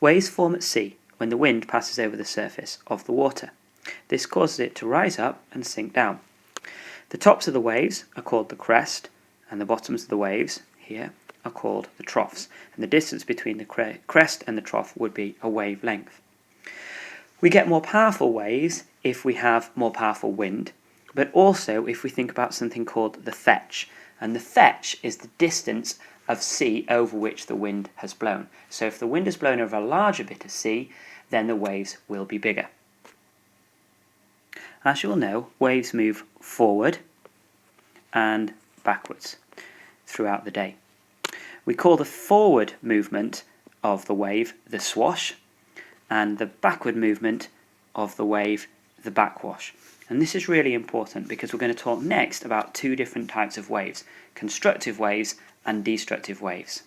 Waves form at sea when the wind passes over the surface of the water. This causes it to rise up and sink down. The tops of the waves are called the crest, and the bottoms of the waves, here, are called the troughs, and the distance between the crest and the trough would be a wave length. We get more powerful waves if we have more powerful wind, but also if we think about something called the fetch, and the fetch is the distance of sea over which the wind has blown. So if the wind has blown over a larger bit of sea, then the waves will be bigger. As you will know, waves move forward and backwards throughout the day. We call the forward movement of the wave the swash, and the backward movement of the wave the backwash. And this is really important because we're going to talk next about two different types of waves, constructive waves and destructive waves.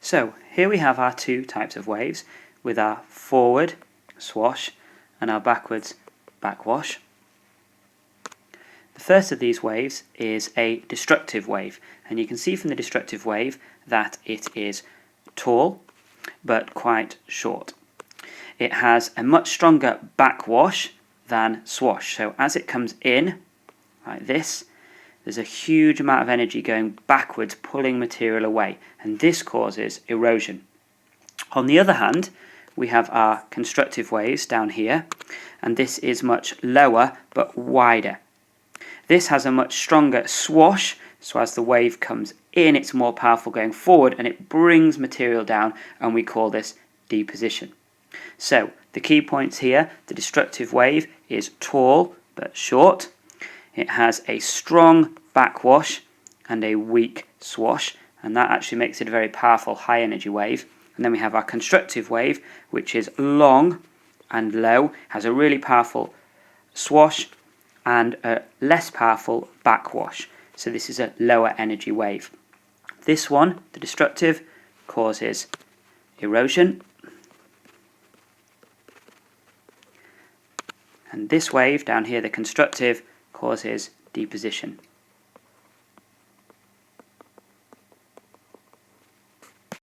So here we have our two types of waves with our forward swash and our backwards backwash. The first of these waves is a destructive wave, and you can see from the destructive wave that it is tall but quite short. It has a much stronger backwash than swash, so as it comes in like this, there's a huge amount of energy going backwards, pulling material away, and this causes erosion. On the other hand, we have our constructive waves down here, and this is much lower but wider. This has a much stronger swash, so as the wave comes in, it's more powerful going forward and it brings material down, and we call this deposition. So the key points here: the destructive wave is tall but short. It has a strong backwash and a weak swash, and that actually makes it a very powerful high energy wave. And then we have our constructive wave, which is long and low, has a really powerful swash and a less powerful backwash. So this is a lower energy wave. This one, the destructive, causes erosion. And this wave down here, the constructive, causes deposition.